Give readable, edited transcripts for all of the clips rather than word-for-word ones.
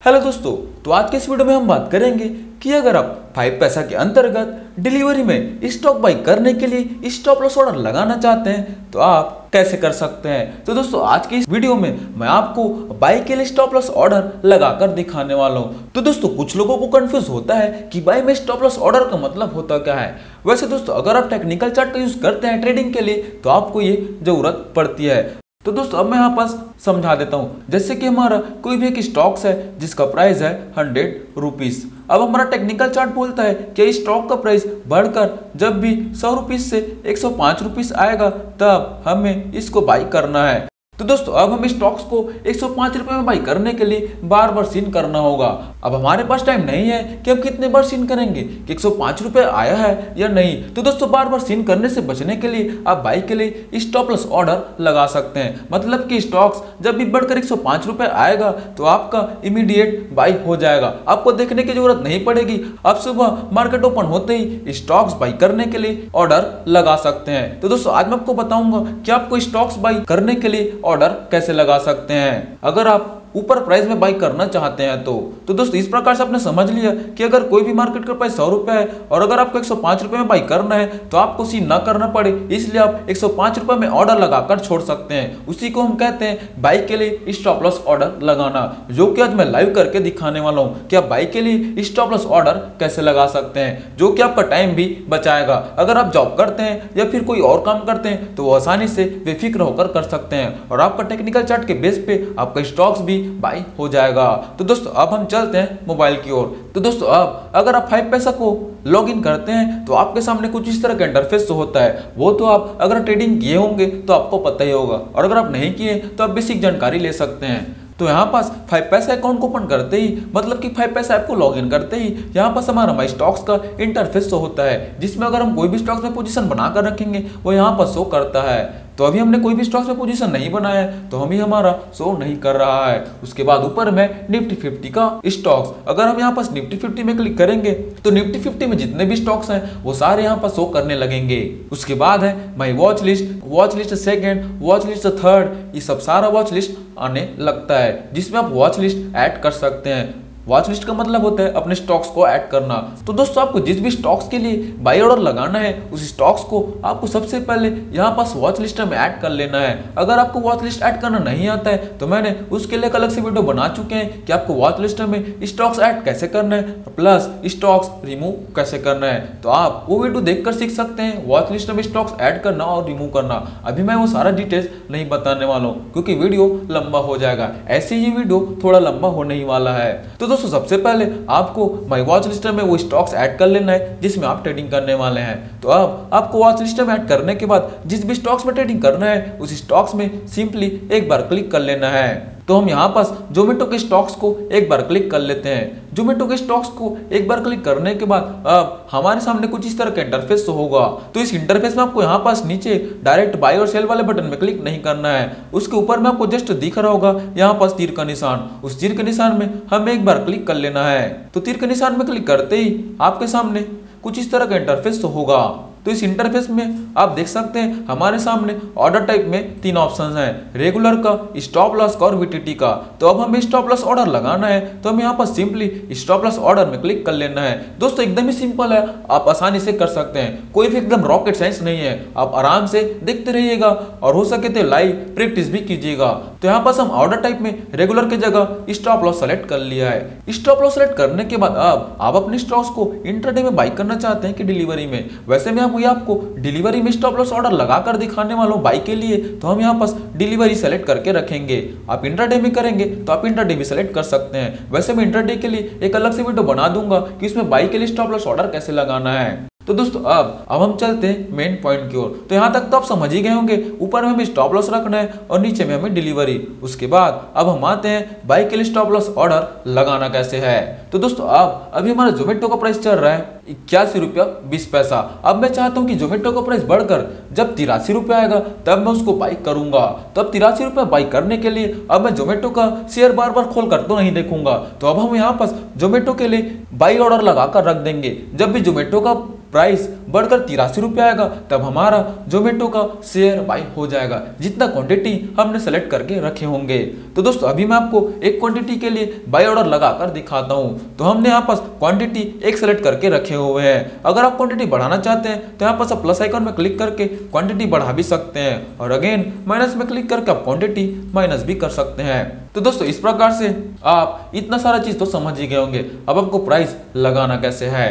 Hello दोस्तों, तो आज के इस वीडियो में हम बात करेंगे कि अगर आप 5 पैसा के अंतर्गत डिलीवरी में स्टॉक बाई करने के लिए स्टॉप लॉस ऑर्डर लगाना चाहते हैं तो आप कैसे कर सकते हैं। तो दोस्तों आज की इस वीडियो में मैं आपको बाई के लिए स्टॉप लॉस ऑर्डर लगाकर दिखाने वाला हूँ। तो दोस्तों कुछ लोगों को कंफ्यूज होता है कि बाई में स्टॉप लॉस ऑर्डर का मतलब होता क्या है। वैसे दोस्तों अगर आप टेक्निकल चार्ट का यूज करते हैं ट्रेडिंग के लिए तो आपको ये जरूरत पड़ती है। तो दोस्तों अब मैं यहाँ पास समझा देता हूँ। जैसे कि हमारा कोई भी एक स्टॉक्स है जिसका प्राइस है 100 रुपीज। अब हमारा टेक्निकल चार्ट बोलता है कि इस स्टॉक का प्राइस बढ़कर जब भी 100 रुपीज से 105 रुपीज आएगा तब हमें इसको बाई करना है। तो दोस्तों अब हमें स्टॉक्स को 105 रुपए में बाई करने के लिए बार बार सीन करना होगा। अब हमारे पास टाइम नहीं है कि हम कितने बार सीन करेंगे कि 105 रुपए आया है या नहीं। तो दोस्तों बार बार सीन करने से बचने के लिए आप बाई के लिए स्टॉप लॉस ऑर्डर लगा सकते हैं। मतलब कि स्टॉक्स जब भी बढ़कर 105 रुपए आएगा तो आपका इमीडिएट बाई हो जाएगा, आपको देखने की जरूरत नहीं पड़ेगी। आप सुबह मार्केट ओपन होते ही स्टॉक्स बाई करने के लिए ऑर्डर लगा सकते हैं। तो दोस्तों आज मैं आपको बताऊंगा कि आपको स्टॉक्स बाई करने के लिए ऑर्डर कैसे लगा सकते हैं अगर आप ऊपर प्राइस में बाई करना चाहते हैं। तो दोस्तों इस प्रकार से आपने समझ लिया कि अगर कोई भी मार्केट का प्राइस 100 रुपए है और अगर आपको 105 रुपए में बाई करना है तो आपको सीन ना करना पड़े, इसलिए आप 105 रुपए में ऑर्डर लगाकर छोड़ सकते हैं। उसी को हम कहते हैं बाई के लिए स्टॉप लॉस ऑर्डर लगाना, जो कि आज मैं लाइव करके दिखाने वाला हूं कि आप बाई के लिए स्टॉप लॉस ऑर्डर कैसे लगा सकते हैं, जो कि आपका टाइम भी बचाएगा। अगर आप जॉब करते हैं या फिर कोई और काम करते हैं तो वो आसानी से बेफिक्र होकर कर सकते हैं और आपका टेक्निकल चार्ट के बेस पे आपका स्टॉक्स भी बाई हो जाएगा। तो दोस्तों अब हम चलते हैं मोबाइल की ओर। तो दोस्तों अब अगर आप 5 पैसा को लॉग इन करते हैं तो आपके सामने कुछ इस तरह का इंटरफेस तो होता है। वो तो आप अगर ट्रेडिंग किए होंगे तो आपको पता ही होगा और अगर आप नहीं किए तो आप बेसिक जानकारी ले सकते हैं। तो यहाँ पास 5 पैसा अकाउंट को ओपन करते ही मतलब कि 5 पैसा ऐप को लॉगिन करते ही यहाँ पास हमारा माई स्टॉक्स का इंटरफेस शो होता है, जिसमें अगर हम कोई भी स्टॉक्स में पोजीशन बनाकर रखेंगे वो यहाँ पर शो करता है। तो अभी हमने कोई भी स्टॉक्स में पोजीशन नहीं बनाया है तो हमें हमारा शो नहीं कर रहा है। उसके बाद ऊपर में निफ्टी 50 का स्टॉक्स, अगर हम यहाँ पास निफ्टी 50 में क्लिक करेंगे तो निफ्टी 50 में जितने भी स्टॉक्स हैं वो सारे यहाँ पर शो करने लगेंगे। उसके बाद है my watch list second, watch list third, ये सब सारा वॉच लिस्ट आने लगता है, जिसमें आप वॉच लिस्ट ऐड कर सकते हैं। वॉच लिस्ट का मतलब होता है अपने स्टॉक्स को ऐड करना। तो दोस्तों आपको जिस भी स्टॉक्स के लिए बाई ऑर्डर लगाना है उस स्टॉक्स को आपको सबसे पहले यहाँ पास वॉच लिस्ट में ऐड कर लेना है। अगर आपको वॉच लिस्ट ऐड करना नहीं आता है तो मैंने उसके लिए एक अलग से वीडियो बना चुके हैं कि आपको वॉच लिस्ट में स्टॉक्स ऐड कैसे करना है प्लस स्टॉक्स रिमूव कैसे करना है। तो आप वो वीडियो देखकर सीख सकते हैं वॉच लिस्ट में स्टॉक्स ऐड करना और रिमूव करना। अभी मैं वो सारा डिटेल्स नहीं बताने वाला हूँ क्योंकि वीडियो लंबा हो जाएगा, ऐसे ही वीडियो थोड़ा लंबा होने ही वाला है। तो दोस्तों सबसे पहले आपको माई वॉच लिस्ट में वो स्टॉक्स ऐड कर लेना है जिसमें आप ट्रेडिंग करने वाले हैं। तो अब आपको वॉच लिस्ट में ऐड करने के बाद जिस भी स्टॉक्स में ट्रेडिंग करना है उस स्टॉक्स में सिंपली एक बार क्लिक कर लेना है। तो हम यहाँ पास जोमेटो के स्टॉक्स को एक बार क्लिक कर लेते हैं। जोमेटो के स्टॉक्स को एक बार क्लिक करने के बाद अब हमारे सामने कुछ इस तरह का इंटरफेस होगा। तो इस इंटरफेस में आपको यहाँ पास नीचे डायरेक्ट बाय और सेल वाले बटन में क्लिक नहीं करना है, उसके ऊपर में आपको जस्ट दिख रहा होगा यहाँ पास तीर का निशान, उस तीर के निशान में हमें एक बार क्लिक कर लेना है। तो तीर के निशान में क्लिक करते ही आपके सामने कुछ इस तरह का इंटरफेस होगा। तो इस इंटरफेस में आप देख सकते हैं हमारे सामने ऑर्डर टाइप में 3 ऑप्शंस हैं, रेगुलर का, स्टॉप लॉस का और वीटीटी का। तो अब हमें स्टॉप लॉस ऑर्डर लगाना है तो हम यहाँ पर सिंपली स्टॉप लॉस ऑर्डर में क्लिक कर लेना है। दोस्तों एकदम ही सिंपल है, आप आसानी से कर सकते हैं, कोई भी एकदम रॉकेट साइंस नहीं है। आप आराम से देखते रहिएगा और हो सके तो लाइव प्रैक्टिस भी कीजिएगा। तो यहाँ पास हम ऑर्डर टाइप में रेगुलर की जगह स्टॉप लॉस सेलेक्ट कर लिया है। स्टॉप लॉस सेलेक्ट करने के बाद अब आप अपने स्टॉक्स को इंट्राडे में बाई करना चाहते हैं कि डिलीवरी में। वैसे मैं आपको डिलीवरी में स्टॉप लॉस ऑर्डर लगाकर दिखाने वाला हूं बाई के लिए, तो हम यहाँ पास डिलीवरी सेलेक्ट करके रखेंगे। आप इंट्राडे में करेंगे तो आप इंट्राडे भी सेलेक्ट कर सकते हैं। वैसे मैं इंट्राडे के लिए एक अलग से वीडियो बना दूंगा कि इसमें बाई के लिए स्टॉप लॉस ऑर्डर कैसे लगाना है। तो दोस्तों अब हम चलते हैं मेन पॉइंट की ओर। तो यहाँ तक तो आप समझ ही गए होंगे, ऊपर में हमें स्टॉप लॉस रखना है और नीचे में हमें डिलीवरी। उसके बाद अब हम आते हैं बाई के लिए स्टॉप लॉस ऑर्डर लगाना कैसे है। तो दोस्तों अब अभी हमारा जोमेटो का प्राइस चल रहा है 81 रुपया 20 पैसा। अब मैं चाहता हूँ कि जोमेटो का प्राइस बढ़कर जब 83 रुपया आएगा तब मैं उसको बाई करूंगा। तो अब 83 रुपया बाई करने के लिए अब मैं जोमेटो का शेयर बार बार खोल कर तो नहीं देखूंगा। तो अब हम यहाँ पास जोमेटो के लिए बाई ऑर्डर लगाकर रख देंगे। जब भी जोमेटो का प्राइस बढ़कर 83 रुपये आएगा तब हमारा जोमेटो का शेयर बाई हो जाएगा, जितना क्वांटिटी हमने सेलेक्ट करके रखे होंगे। तो दोस्तों अभी मैं आपको एक क्वांटिटी के लिए बाई ऑर्डर लगाकर दिखाता हूं। तो हमने यहाँ पास क्वांटिटी एक सेलेक्ट करके रखे हुए हैं। अगर आप क्वांटिटी बढ़ाना चाहते हैं तो यहाँ पास आप प्लस आइकन में क्लिक करके क्वांटिटी बढ़ा भी सकते हैं और अगेन माइनस में क्लिक करके आप क्वांटिटी माइनस भी कर सकते हैं। तो दोस्तों इस प्रकार से आप इतना सारा चीज तो समझ ही गए होंगे। अब आपको प्राइस लगाना कैसे है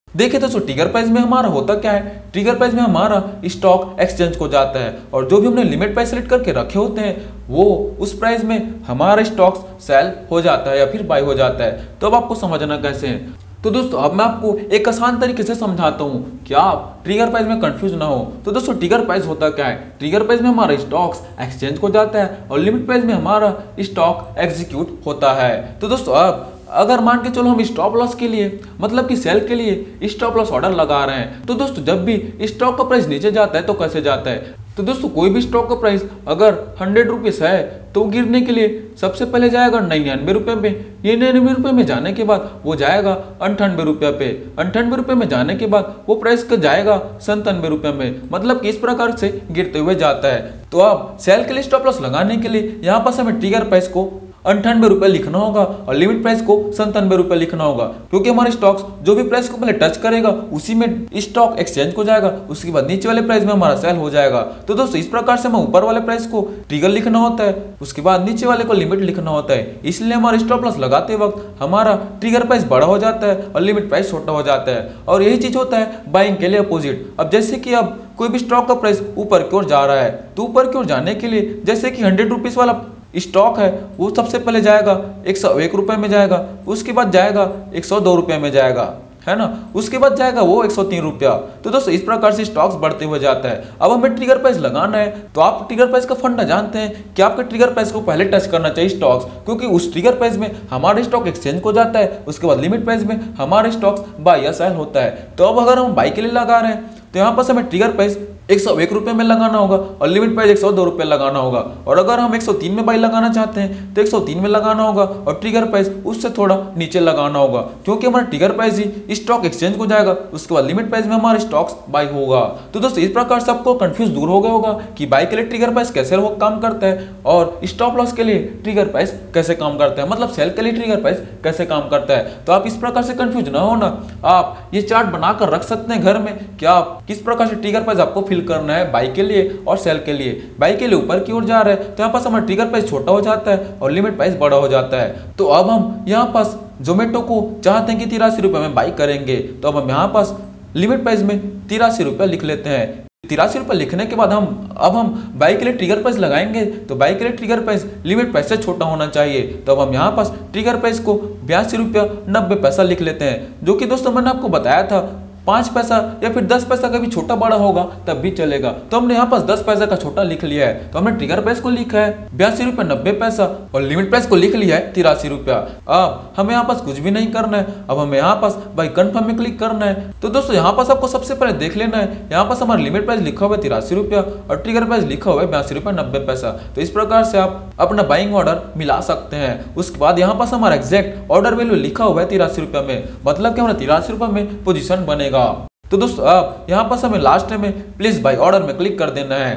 देखिए दोस्तों, ट्रिगर प्राइस में हमारा होता क्या है, ट्रिगर प्राइस में हमारा स्टॉक एक्सचेंज को जाता है और जो भी हमने लिमिट प्राइस सेलेक्ट करके रखे होते हैं वो उस प्राइस में हमारा स्टॉक्स सेल हो जाता है या फिर बाय हो जाता है। तो अब आपको समझना कैसे है, तो दोस्तों अब मैं आपको एक आसान तरीके से समझाता हूँ कि आप ट्रिगर प्राइस में कंफ्यूज ना हो। तो दोस्तों ट्रिगर प्राइस होता क्या है, ट्रिगर प्राइस में हमारा स्टॉक्स एक्सचेंज को जाता है और लिमिट प्राइस में हमारा स्टॉक एग्जीक्यूट होता है। तो दोस्तों अब अगर मान के चलो हम स्टॉप लॉस के लिए मतलब कि सेल के लिए स्टॉप लॉस ऑर्डर लगा रहे हैं, तो दोस्तों जब भी स्टॉक का प्राइस नीचे जाता है तो कैसे जाता है, तो दोस्तों कोई भी स्टॉक का प्राइस अगर 100 रुपीज़ है तो गिरने के लिए सबसे पहले जाएगा 99 रुपये में। ये 99 रुपये में जाने के बाद वो जाएगा 98 रुपये पे, 98 रुपये में जाने के बाद वो प्राइस का जाएगा 97 रुपये में, मतलब कि इस प्रकार से गिरते हुए जाता है। तो अब सेल के लिए स्टॉप लॉस लगाने के लिए यहाँ पास हमें ट्रिगर प्राइस को 98 रुपये लिखना होगा और लिमिट प्राइस को 97 रुपये लिखना होगा, क्योंकि हमारे स्टॉक्स जो भी प्राइस को पहले टच करेगा उसी में स्टॉक एक्सचेंज को जाएगा, उसके बाद नीचे वाले प्राइस में हमारा सेल हो जाएगा। तो दोस्तों इस प्रकार से हमें ऊपर वाले प्राइस को ट्रिगर लिखना होता है, उसके बाद नीचे वाले को लिमिट लिखना होता है। इसलिए हमारे स्टॉप लॉस लगाते वक्त हमारा ट्रिगर प्राइस बड़ा हो जाता है और लिमिट प्राइस छोटा हो जाता है। और यही चीज होता है बाइंग के लिए अपोजिट। अब जैसे कि अब कोई भी स्टॉक का प्राइस ऊपर की ओर जा रहा है तो ऊपर की ओर जाने के लिए जैसे कि 100 रुपीज वाला स्टॉक है वो सबसे पहले जाएगा 101 रुपये में जाएगा, उसके बाद जाएगा 102 रुपये में जाएगा, है ना, उसके बाद जाएगा वो 103 रुपया। तो दोस्तों इस प्रकार से स्टॉक्स बढ़ते हुए जाता है। अब हमें ट्रिगर प्राइस लगाना है तो आप ट्रिगर प्राइस का फंडा जानते हैं कि आपके ट्रिगर प्राइस को पहले टच करना चाहिए स्टॉक्स, क्योंकि उस ट्रिगर प्राइस में हमारे स्टॉक एक्सचेंज को जाता है, उसके बाद लिमिट प्राइस में हमारे स्टॉक्स बाय या सेल होता है। तो अब अगर हम बाय के लिए लगा रहे हैं तो यहाँ पर हमें ट्रिगर प्राइस 101 रुपये में लगाना होगा और लिमिट प्राइस 102 रुपये लगाना होगा। और अगर हम 103 में बाई लगाना चाहते हैं तो 103 में लगाना होगा और ट्रिगर प्राइस उससे थोड़ा नीचे लगाना होगा, क्योंकि हमारा ट्रिगर प्राइस ही स्टॉक एक्सचेंज को जाएगा, उसके बाद लिमिट प्राइस में हमारे स्टॉक्स बाई होगा। तो दोस्तों इस प्रकार से आपको कंफ्यूज दूर हो गया होगा कि बाई के लिए ट्रिगर प्राइस कैसे काम करता है और स्टॉप लॉस के लिए ट्रिगर प्राइस कैसे काम करता है, मतलब सेल के लिए ट्रिगर प्राइस कैसे काम करता है। तो आप इस प्रकार से कंफ्यूज ना होना, आप ये चार्ट बनाकर रख सकते हैं घर में कि आप किस प्रकार से ट्रिगर प्राइस आपको फिल करना है बाई के लिए और सेल के लिए। बाई के लिए ऊपर की ओर जा रहे हैं तो यहाँ पास हमारा ट्रिगर प्राइस छोटा हो जाता है और लिमिट प्राइस बड़ा हो जाता है। तो अब हम यहाँ पास जोमेटो को चाहते हैं कि 83 रुपये में बाई करेंगे, तो अब हम यहाँ पास लिमिट प्राइस में 83 रुपये लिख लेते हैं। 83 रुपये लिखने के बाद हम बाई के लिए ट्रिगर प्राइस लगाएंगे तो बाई के लिए ट्रिगर प्राइस लिमिट प्राइस से छोटा होना चाहिए। तो अब हम यहाँ पास ट्रिगर प्राइस को 82 रुपया 90 पैसा लिख लेते हैं, जो कि दोस्तों मैंने आपको बताया था 5 पैसा या फिर 10 पैसा का भी छोटा बड़ा होगा तब भी चलेगा। तो हमने यहाँ पास 10 पैसा का छोटा लिख लिया है, तो हमने ट्रिगर प्राइस को लिखा है 82 रुपये 90 पैसा और लिमिट प्राइस को लिख लिया है 83 रुपया। अब हमें यहाँ पास कुछ भी नहीं करना है, अब हमें यहाँ पास बाई कन्फर्म में क्लिक करना है। तो दोस्तों यहाँ पास आपको सबसे पहले देख लेना है, यहाँ पास हमारा लिमिट प्राइस लिखा हुआ है 83 रुपया और ट्रिगर प्राइस लिखा हुआ है 82 रुपये 90 पैसा। तो इस प्रकार से आप अपना बाइंग ऑर्डर मिला सकते हैं। उसके बाद यहाँ पास हमारा एग्जैक्ट ऑर्डर वैल्यू लिखा हुआ है 83 रुपये में, मतलब कि हमारा 83 रुपये में पोजीशन बनेगा। तो दोस्तों अब यहाँ पास हमें लास्ट में प्लेस बाय ऑर्डर में क्लिक कर देना है।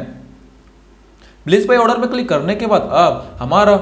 प्लेस बाय ऑर्डर में क्लिक करने के बाद अब हमारा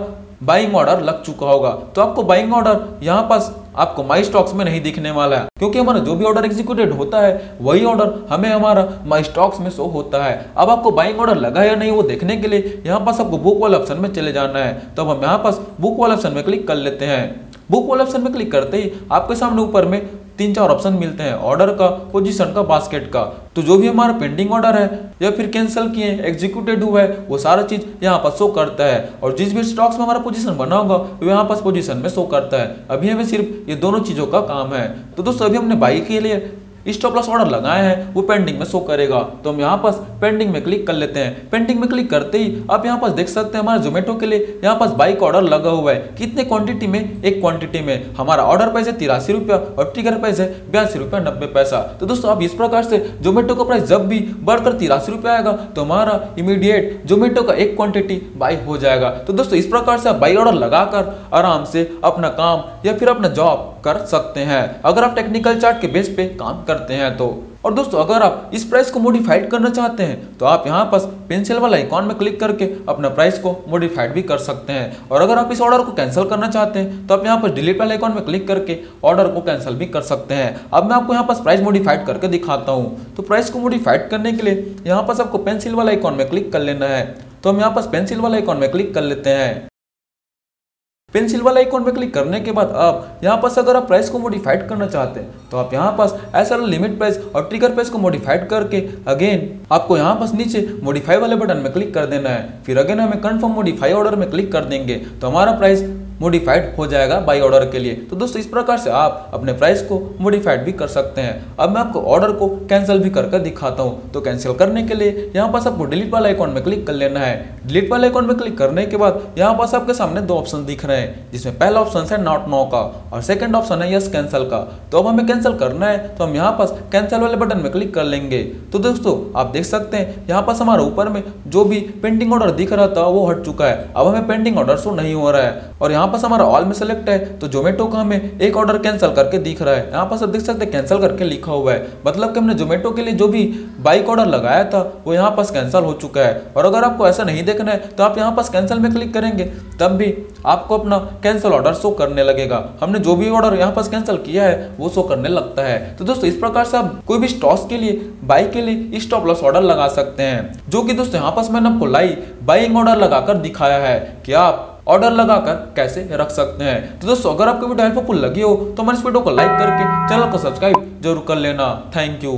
बाइंग ऑर्डर लग चुका होगा। तो आपको बाइंग ऑर्डर यहाँ पास आपको माई स्टॉक्स में नहीं दिखने वाला है, क्योंकि हमारा जो भी ऑर्डर एग्जीक्यूटेड होता है वही ऑर्डर हमें हमारा माई स्टॉक्स में शो होता है। अब आपको बाइंग ऑर्डर लगा या नहीं वो देखने के लिए यहाँ पास आपको बुक वाले ऑप्शन में चले जाना है। तो अब हम यहाँ पास बुक वाले ऑप्शन में क्लिक कर लेते हैं। बुक वाले ऑप्शन में क्लिक करते ही आपके सामने ऊपर में 3-4 ऑप्शन मिलते हैं, ऑर्डर का, पोजीशन का, बास्केट का। तो जो भी हमारा पेंडिंग ऑर्डर है या फिर कैंसिल किए एग्जीक्यूटेड हुआ है वो सारा चीज यहाँ पर शो करता है, और जिस भी स्टॉक्स में हमारा पोजीशन बना होगा वो यहाँ पास पोजीशन में शो करता है। अभी हमें सिर्फ ये दोनों चीजों का काम है। तो दोस्तों अभी हमने बाई के लिए स्टॉप लॉस ऑर्डर लगाए हैं वो पेंडिंग में शो करेगा। तो हम यहाँ पास पेंडिंग में क्लिक कर लेते हैं। पेंडिंग में क्लिक करते ही आप यहाँ पास देख सकते हैं हमारा जोमेटो के लिए यहाँ पास बाई का ऑर्डर लगा हुआ है। कितने क्वांटिटी में? एक क्वांटिटी में। हमारा ऑर्डर प्राइस है 83 रुपया और ट्रिगर प्राइस है 82 रुपया 90 पैसा। तो दोस्तों आप इस प्रकार से जोमेटो का प्राइस जब भी बढ़कर 83 रुपया आएगा तो हमारा इमीडिएट जोमेटो का एक क्वांटिटी बाई हो जाएगा। तो दोस्तों इस प्रकार से आप बाई ऑर्डर लगाकर आराम से अपना काम या फिर अपना जॉब कर सकते हैं, अगर आप टेक्निकल चार्ट के बेस पे काम करते हैं तो। और दोस्तों अगर आप इस प्राइस को मॉडिफाइड करना चाहते हैं तो आप यहाँ पास पेंसिल वाला आइकॉन में क्लिक करके अपना प्राइस को मॉडिफाइड भी कर सकते हैं। और अगर आप इस ऑर्डर को कैंसिल करना चाहते हैं तो आप यहाँ पर डिलीट वाले आइकॉन में क्लिक करके ऑर्डर को कैंसिल भी कर सकते हैं। अब मैं आपको यहाँ पास प्राइस मॉडिफाइड करके दिखाता हूँ। तो प्राइस को मॉडिफाइड करने के लिए यहाँ पास आपको पेंसिल वाला आइकॉन में क्लिक कर लेना है। तो हम यहाँ पास पेंसिल वाला आइकॉन में क्लिक कर लेते हैं। पेंसिल वाला आइकॉन में क्लिक करने के बाद आप यहाँ पास अगर आप प्राइस को मॉडिफाइड करना चाहते हैं तो आप यहाँ पास ऐसा लिमिट प्राइस और ट्रिगर प्राइस को मॉडिफाइड करके अगेन आपको यहाँ पास नीचे मॉडिफाई वाले बटन में क्लिक कर देना है। फिर अगेन हमें कंफर्म मॉडिफाई ऑर्डर में क्लिक कर देंगे तो हमारा प्राइस मॉडिफाइड हो जाएगा बाई ऑर्डर के लिए। तो दोस्तों इस प्रकार से आप अपने प्राइस को मॉडिफाइड भी कर सकते हैं। अब मैं आपको ऑर्डर को कैंसिल भी करके दिखाता हूं। तो कैंसिल करने के लिए यहाँ पास आपको डिलीट वाला आइकॉन में क्लिक कर लेना है। डिलीट वाले आइकॉन में क्लिक करने के बाद यहाँ पास आपके सामने दो ऑप्शन दिख रहे हैं, जिसमें पहला ऑप्शन है नॉट नो का और सेकंड ऑप्शन है यस कैंसिल का। तो अब हमें कैंसिल करना है तो हम यहाँ पास कैंसिल वाले बटन में क्लिक कर लेंगे। तो दोस्तों आप देख सकते हैं यहाँ पास हमारे ऊपर में जो भी पेंडिंग ऑर्डर दिख रहा था वो हट चुका है। अब हमें पेंडिंग ऑर्डर शो नहीं हो रहा है और यहाँ पास हमारा ऑल में सेलेक्ट है तो जोमेटो का हमें एक ऑर्डर कैंसिल करके दिख रहा है। यहाँ पास आप देख सकते हैं कैंसिल करके लिखा हुआ है, मतलब कि हमने जोमेटो के लिए जो भी बाइक ऑर्डर लगाया था वो यहाँ पास कैंसिल हो चुका है। और अगर आपको ऐसा नहीं देखना है तो आप यहाँ पास कैंसिल में क्लिक करेंगे तब भी आपको अपना कैंसिल ऑर्डर शो करने लगेगा। हमने जो भी ऑर्डर यहाँ पास कैंसिल किया है वो शो करने लगता है। तो दोस्तों इस प्रकार से आप कोई भी स्टॉक्स के लिए बाई के लिए स्टॉप लॉस ऑर्डर लगा सकते हैं, जो कि दोस्तों यहाँ पास मैंने आपको बाइंग ऑर्डर लगाकर दिखाया है कि आप ऑर्डर लगाकर कैसे रख सकते हैं। तो दोस्तों अगर आपको वीडियो हेल्पफुल लगी हो तो हमारे इस वीडियो को लाइक करके चैनल को सब्सक्राइब जरूर कर लेना। Thank you.